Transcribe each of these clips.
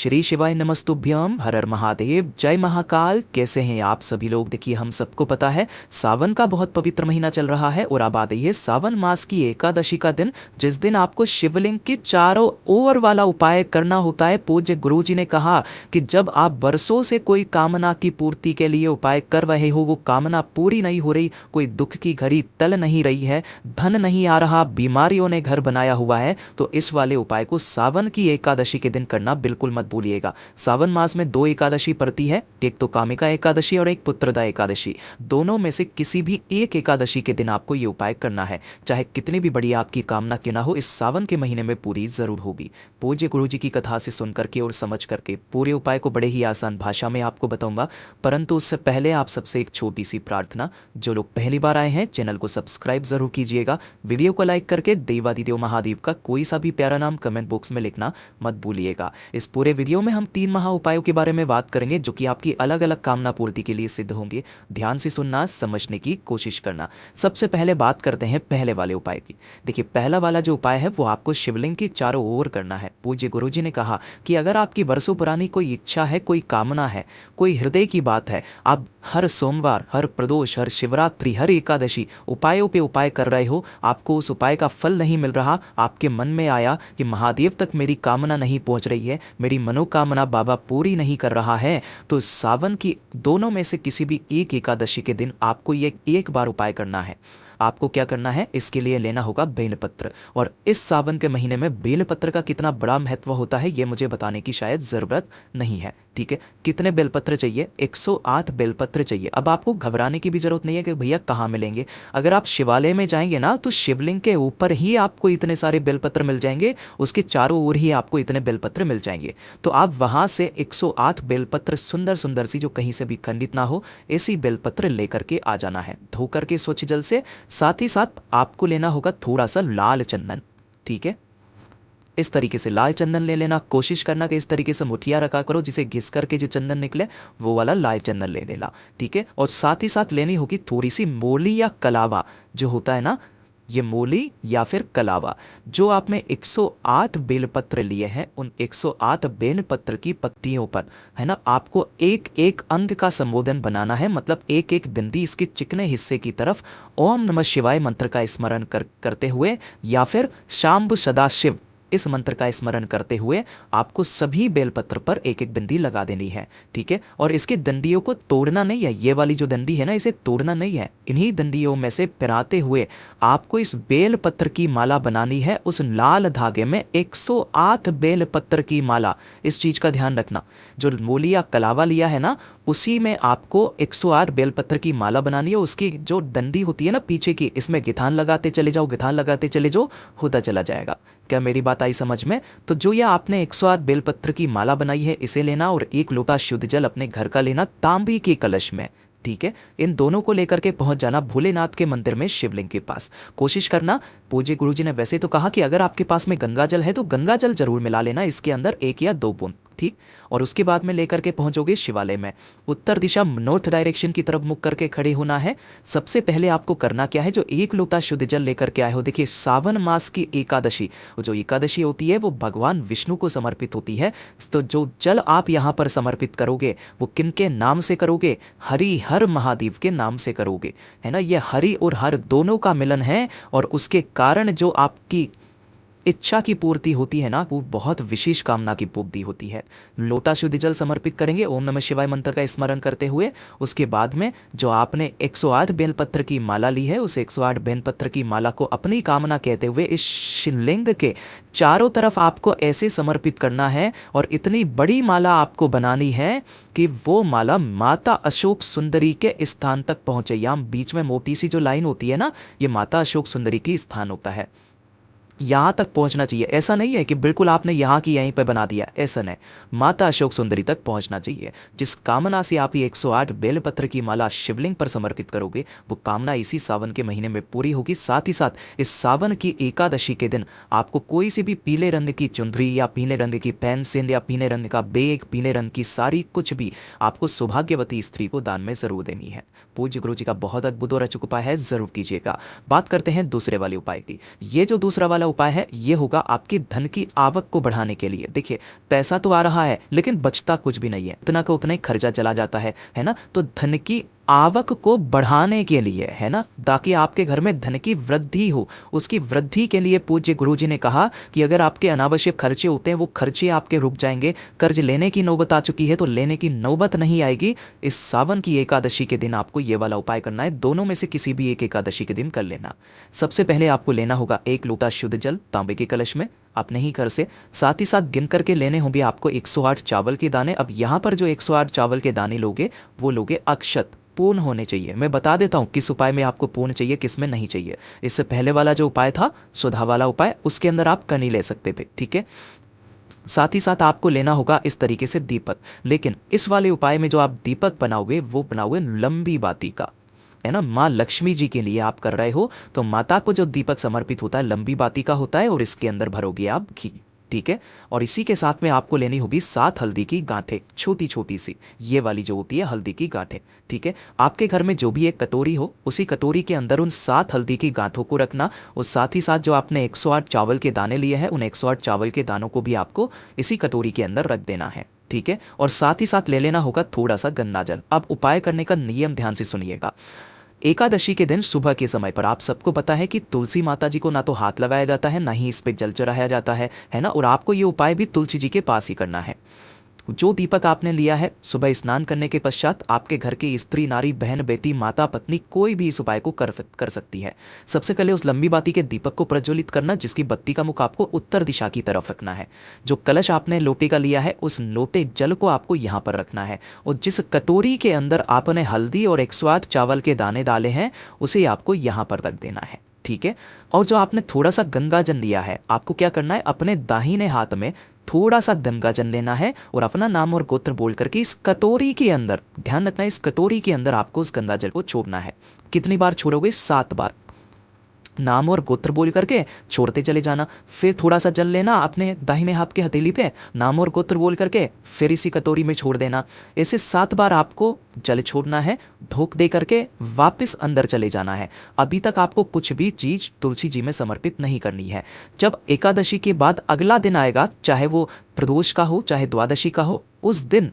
श्री शिवाय नमस्तुभ्यम, हर हर महादेव, जय महाकाल। कैसे हैं आप सभी लोग? देखिए, हम सबको पता है सावन का बहुत पवित्र महीना चल रहा है और अब आ गई है सावन मास की एकादशी का दिन, जिस दिन आपको शिवलिंग के चारों ओर वाला उपाय करना होता है। पूज्य गुरु जी ने कहा कि जब आप वर्षों से कोई कामना की पूर्ति के लिए उपाय कर रहे हो, वो कामना पूरी नहीं हो रही, कोई दुख की घड़ी टल नहीं रही है, धन नहीं आ रहा, बीमारियों ने घर बनाया हुआ है, तो इस वाले उपाय को सावन की एकादशी के दिन करना बिल्कुल मत भूलिएगा। सावन मास में दो एकादशी पड़ती है, एक तो कामिका एकादशी और एक पुत्रदा एकादशी। दोनों में से किसी भी एक एकादशी के दिन आपको ये उपाय करना है। चाहे कितनी भी बड़ी आपकी कामना क्यों ना हो, इस सावन के महीने में पूरी जरूर होगी। पूज्य गुरु जी की कथा से सुन करके और समझ करके पूरे उपाय को बड़े ही आसान भाषा में आपको बताऊंगा, परंतु उससे पहले आप सबसे एक छोटी सी प्रार्थना। जो लोग पहली बार आए हैं, चैनल को सब्सक्राइब जरूर कीजिएगा, वीडियो को लाइक करके देवादिदेव महादेव का कोई सा भी प्यारा नाम कमेंट बॉक्स में लिखना मत भूलिएगा। इस पूरे वीडियो में हम 3 महा उपायों के बारे में बात करेंगे, जो कि आपकी अलग अलग कामना पूर्ति के लिए सिद्ध होंगे। ध्यान से सुनना, समझने की कोशिश करना। सबसे पहले बात करते हैं पहले वाले उपाय की। देखिए, पहला वाला जो उपाय है वो आपको शिवलिंग की चारों ओर करना है। पूज्य गुरु जी ने कहा कि अगर आपकी वर्षों पुरानी कोई इच्छा है, कोई कामना है, कोई हृदय की बात है, आप हर सोमवार, हर प्रदोष, हर शिवरात्रि, हर एकादशी उपायों पे उपाय कर रहे हो, आपको उस उपाय का फल नहीं मिल रहा, आपके मन में आया कि महादेव तक मेरी कामना नहीं पहुंच रही है, मेरी मनोकामना बाबा पूरी नहीं कर रहा है, तो सावन की दोनों में से किसी भी एक एकादशी के दिन आपको ये एक बार उपाय करना है। आपको क्या करना है? इसके लिए लेना होगा बेलपत्र। और इस सावन के महीने में बेलपत्र का कितना बड़ा महत्व होता है ये मुझे बताने की शायद ज़रूरत नहीं है, ठीक है। कितने बेलपत्र चाहिए? 108 बेलपत्र चाहिए। अब आपको घबराने की भी जरूरत नहीं है कि भैया कहाँ मिलेंगे। अगर आप शिवालय में जाएंगे ना, तो शिवलिंग के ऊपर ही आपको इतने सारे बेलपत्र मिल जाएंगे, उसके चारों ओर ही आपको इतने बेलपत्र मिल जाएंगे। तो आप वहाँ से 108 बेलपत्र सुंदर सुंदर सी, जो कहीं से भी खंडित ना हो, ऐसी बेलपत्र लेकर के आ जाना है, धो करके स्वच्छ जल से। साथ ही साथ आपको लेना होगा थोड़ा सा लाल चंदन, ठीक है। इस तरीके से लाल चंदन ले लेना। कोशिश करना कि इस तरीके से मुठिया रखा करो, जिसे घिस करके जो चंदन निकले वो वाला लाल चंदन ले लेना, ठीक है। और साथ ही साथ लेनी होगी थोड़ी सी मोली या कलावा, जो होता है ना, ये मोली या फिर कलावा। जो आपने 108 बेलपत्र लिए हैं, उन 108 बेलपत्र की पत्तियों पर, है ना, आपको एक एक अंग का संबोधन बनाना है, मतलब एक एक बिंदी इसके चिकने हिस्से की तरफ ओम नमः शिवाय मंत्र का स्मरण करते हुए, या फिर शाम्ब सदाशिव इस मंत्र का स्मरण करते हुए आपको सभी बेलपत्र पर एक एक बिंदी लगा देनी है, ठीक है। और इसकी डंडियों को तोड़ना नहीं है, ये वाली जो डंडी है ना, इसे तोड़ना नहीं है। इन्हीं डंडियों में से पिराते हुए आपको इस बेलपत्र की माला बनानी है। उस लाल धागे में 108 बेलपत्र की माला, इस चीज का ध्यान रखना। जो मोली या कलावा लिया है ना, उसी में आपको 108 बेलपत्र की माला बनानी है। उसकी जो डंडी होती है ना पीछे की, इसमें गिथान लगाते चले जाओ, गिथान लगाते चले जाओ, होता चला जाएगा। क्या मेरी बात आई समझ में? तो जो ये आपने 108 बेलपत्र की माला बनाई है, इसे लेना और एक लोटा शुद्ध जल अपने घर का लेना, तांबी के कलश में, ठीक है। इन दोनों को लेकर के पहुंच जाना भोलेनाथ के मंदिर में, शिवलिंग के पास। कोशिश करना, पूज्य गुरु जी ने वैसे तो कहा कि अगर आपके पास में गंगा जल है तो गंगा जल जरूर मिला लेना इसके अंदर, 1 या 2 बूंद, ठीक। और उसके बाद में लेकर के पहुंचोगे शिवालय में। उत्तर दिशा, नॉर्थ डायरेक्शन की तरफ मुख करके खड़े होना है। सबसे पहले आपको करना क्या है? जो एक लोटा शुद्ध जल लेकर के आए हो, देखिए सावन मास की एकादशी, जो एकादशी होती है वो भगवान विष्णु को समर्पित होती है। तो जो जल आप यहाँ पर समर्पित करोगे वो किनके नाम से करोगे? हरि हर महादेव के नाम से करोगे, है ना। ये हरि और हर दोनों का मिलन है, और उसके कारण जो आपकी इच्छा की पूर्ति होती है ना, वो बहुत विशेष कामना की पूर्ति होती है। लोटा शुद्ध जल समर्पित करेंगे ओम नमः शिवाय मंत्र का स्मरण करते हुए। उसके बाद में जो आपने 108 बेलपत्र की माला ली है, उस 108 बेलपत्र की माला को अपनी कामना कहते हुए इस शिवलिंग के चारों तरफ आपको ऐसे समर्पित करना है। और इतनी बड़ी माला आपको बनानी है कि वो माला माता अशोक सुंदरी के स्थान तक पहुंचे। यहाँ बीच में मोटी सी जो लाइन होती है ना, ये माता अशोक सुंदरी की स्थान होता है, यहाँ तक पहुंचना चाहिए। ऐसा नहीं है कि बिल्कुल आपने यहाँ की यहीं पे बना दिया, ऐसा नहीं। माता अशोक सुंदरी तक पहुंचना चाहिए। जिस कामना से आप ये 108 बेलपत्र की माला शिवलिंग पर समर्पित करोगे, वो कामना इसी सावन के महीने में पूरी होगी। साथ ही साथ इस सावन की एकादशी के दिन आपको कोई सी भी पीले रंग की चुनरी या पीले रंग की पेंसिल या पीले रंग का बैग, पीले रंग की साड़ी, कुछ भी आपको सौभाग्यवती स्त्री को दान में जरूर देनी है। पूज्य गुरु जी का बहुत अद्भुत और अचूक उपाय है, जरूर कीजिएगा। बात करते हैं दूसरे वाले उपाय की। ये जो दूसरा वाला उपाय है ये होगा आपकी धन की आवक को बढ़ाने के लिए। देखिए पैसा तो आ रहा है लेकिन बचता कुछ भी नहीं है, उतना का उतना ही खर्चा चला जाता है ना। तो धन की आवक को बढ़ाने के लिए, है ना, ताकि आपके घर में धन की वृद्धि हो, उसकी वृद्धि के लिए पूज्य गुरुजी ने कहा कि अगर आपके अनावश्यक खर्चे होते हैं वो खर्चे आपके रुक जाएंगे। कर्ज लेने की नौबत आ चुकी है तो लेने की नौबत नहीं आएगी। इस सावन की एकादशी के दिन आपको ये वाला उपाय करना है, दोनों में से किसी भी एक एकादशी के दिन कर लेना। सबसे पहले आपको लेना होगा 1 लोटा शुद्ध जल तांबे के कलश में अपने ही घर से, साथ ही साथ गिन करके लेने होंगे आपको 108 चावल के दाने। अब यहाँ पर जो 108 चावल के दाने लोगे वो लोगे अक्षत, पूर्ण होने चाहिए। मैं बता देता हूँ किस उपाय में आपको पूर्ण चाहिए किस में नहीं चाहिए। इससे पहले वाला जो उपाय था सुधा वाला उपाय, उसके अंदर आप कर नहीं ले सकते थे, ठीक है। साथ ही साथ आपको लेना होगा इस तरीके से दीपक, लेकिन इस वाले उपाय में जो आप दीपक बनाओगे वो बनाओगे लंबी बाती का, है ना। माँ लक्ष्मी जी के लिए आप कर रहे हो तो माता को जो दीपक समर्पित होता है लंबी बाती का होता है और इसके अंदर भरोगे आप घी, ठीक है। और इसी के साथ में आपको लेनी होगी 7 हल्दी की गांठें, छोटी छोटी सी, ये वाली जो होती है हल्दी की गांठें, ठीक है। आपके घर में जो भी एक कटोरी हो उसी कटोरी के अंदर उन 7 हल्दी की गांठों को रखना, और साथ ही साथ जो आपने 108 चावल के दाने लिए हैं उन 108 चावल के दानों को भी आपको इसी कटोरी के अंदर रख देना है, ठीक है। और साथ ही साथ ले लेना होगा थोड़ा सा गंगा जल। अब उपाय करने का नियम ध्यान से सुनिएगा। एकादशी के दिन सुबह के समय पर आप सबको पता है कि तुलसी माता जी को ना तो हाथ लगाया जाता है ना ही इस पे जल चढ़ाया जाता है ना। और आपको ये उपाय भी तुलसी जी के पास ही करना है। जो दीपक आपने लिया है सुबह स्नान करने के पश्चात आपके घर की स्त्री नारी बहन बेटी माता पत्नी कोई भी इस उपाय को कर सकती है। सबसे पहले उस लंबी बाती के दीपक को प्रज्वलित करना जिसकी बत्ती का मुख आपको उत्तर दिशा की तरफ रखना है। जो कलश आपने लोटे का लिया है उस लोटे जल को आपको यहाँ पर रखना है, और जिस कटोरी के अंदर आपने हल्दी और 108 चावल के दाने डाले हैं उसे आपको यहाँ पर रख देना है, ठीक है। और जो आपने थोड़ा सा गंगा जल लिया है आपको क्या करना है, अपने दाहिने हाथ में थोड़ा सा गंगा जल लेना है और अपना नाम और गोत्र बोल करके इस कटोरी के अंदर, ध्यान रखना है इस कटोरी के अंदर आपको उस गंगा जल को छोड़ना है। कितनी बार छोड़ोगे? 7 बार। नाम और गोत्र बोल करके छोड़ते चले जाना। फिर थोड़ा सा जल लेना अपने दाहिने हाथ के हथेली पे, नाम और गोत्र बोल करके फिर इसी कटोरी में छोड़ देना। ऐसे 7 बार आपको जल छोड़ना है, ढोक दे करके वापस अंदर चले जाना है। अभी तक आपको कुछ भी चीज तुलसी जी में समर्पित नहीं करनी है। जब एकादशी के बाद अगला दिन आएगा, चाहे वो प्रदोष का हो चाहे द्वादशी का हो, उस दिन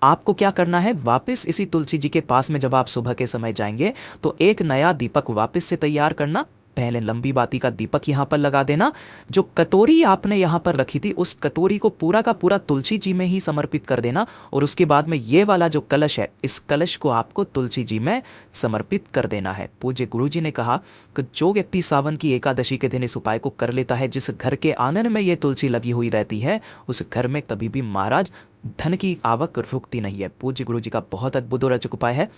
आपको क्या करना है, वापस इसी तुलसी जी के पास में जब आप सुबह के समय जाएंगे तो एक नया दीपक वापस से तैयार करना। पहले लंबी बाती का दीपक यहाँ पर लगा देना। जो कटोरी आपने यहाँ पर रखी थी उस कटोरी को पूरा का पूरा तुलसी जी में ही समर्पित कर देना, और उसके बाद में ये वाला जो कलश है इस कलश को आपको तुलसी जी में समर्पित कर देना है। पूज्य गुरु जी ने कहा कि जो व्यक्ति सावन की एकादशी के दिन इस उपाय को कर लेता है, जिस घर के आंगन में ये तुलसी लगी हुई रहती है, उस घर में कभी भी महाराज धन की आवक रुकती नहीं है। पूज्य गुरु जी का बहुत अद्भुत और अचूक उपाय है,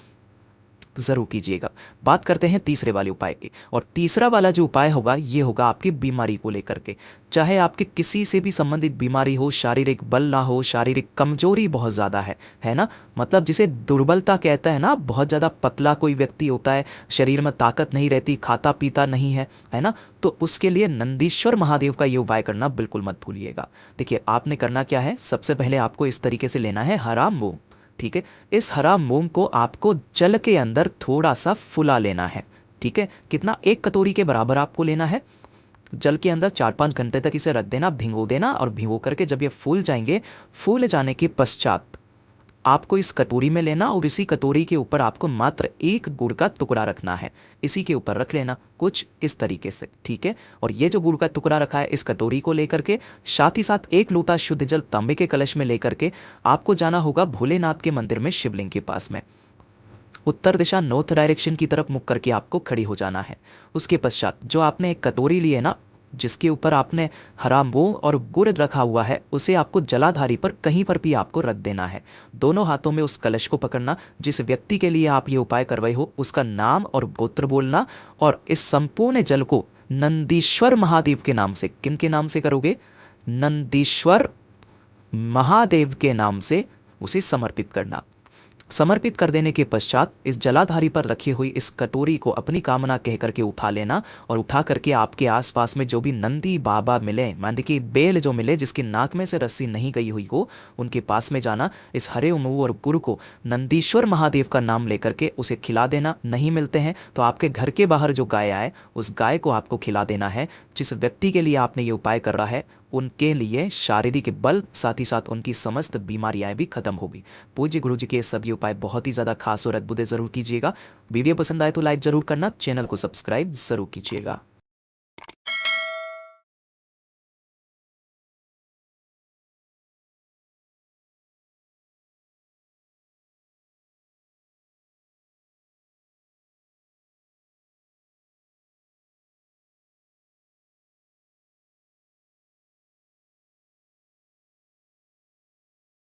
जरूर कीजिएगा। बात करते हैं तीसरे वाले उपाय की, और तीसरा वाला जो उपाय होगा ये होगा आपकी बीमारी को लेकर के। चाहे आपके किसी से भी संबंधित बीमारी हो, शारीरिक बल ना हो, शारीरिक कमजोरी बहुत ज़्यादा है ना, मतलब जिसे दुर्बलता कहता है ना, बहुत ज़्यादा पतला कोई व्यक्ति होता है, शरीर में ताकत नहीं रहती, खाता पीता नहीं है ना, तो उसके लिए नंदीश्वर महादेव का ये उपाय करना बिल्कुल मत भूलिएगा। देखिए आपने करना क्या है, सबसे पहले आपको इस तरीके से लेना है हरा मूंग, ठीक है। इस हरा मूंग को आपको जल के अंदर थोड़ा सा फुला लेना है, ठीक है। कितना? 1 कटोरी के बराबर आपको लेना है। जल के अंदर 4-5 घंटे तक इसे रख देना, भिगो देना, और भिगो करके जब ये फूल जाएंगे, फूल जाने के पश्चात आपको इस कटोरी में लेना, और इसी कटोरी के ऊपर आपको मात्र 1 गुड़ का टुकड़ा रखना है। इसी के ऊपर रख लेना कुछ इस तरीके से, ठीक है। और ये जो गुड़ का टुकड़ा रखा है इस कटोरी को लेकर के, साथ ही साथ 1 लोटा शुद्ध जल तांबे के कलश में लेकर के आपको जाना होगा भोलेनाथ के मंदिर में शिवलिंग के पास में। उत्तर दिशा नॉर्थ डायरेक्शन की तरफ मुख करके आपको खड़ी हो जाना है। उसके पश्चात जो आपने एक कटोरी ली है ना, जिसके ऊपर आपने हरा मूंग और गुड़ रखा हुआ है, उसे आपको जलाधारी पर कहीं पर भी आपको रख देना है। दोनों हाथों में उस कलश को पकड़ना, जिस व्यक्ति के लिए आप ये उपाय कर रहे हो उसका नाम और गोत्र बोलना, और इस संपूर्ण जल को नंदीश्वर महादेव के नाम से, किन के नाम से करोगे? नंदीश्वर महादेव के नाम से उसे समर्पित करना। समर्पित कर देने के पश्चात इस जलाधारी पर रखी हुई इस कटोरी को अपनी कामना कह करके उठा लेना, और उठा करके आपके आसपास में जो भी नंदी बाबा मिले, मान कि बेल जो मिले जिसकी नाक में से रस्सी नहीं गई हुई हो, उनके पास में जाना, इस हरे उमू और गुड़ को नंदीश्वर महादेव का नाम लेकर के उसे खिला देना। नहीं मिलते हैं तो आपके घर के बाहर जो गाय आए उस गाय को आपको खिला देना है। जिस व्यक्ति के लिए आपने ये उपाय कर रहा है उनके लिए शारीरिक बल, साथ ही साथ उनकी समस्त बीमारियां भी खत्म होगी। पूज्य गुरु जी के सभी उपाय बहुत ही ज़्यादा खास और अद्भुत ज़रूर कीजिएगा। वीडियो पसंद आए तो लाइक ज़रूर करना, चैनल को सब्सक्राइब ज़रूर कीजिएगा।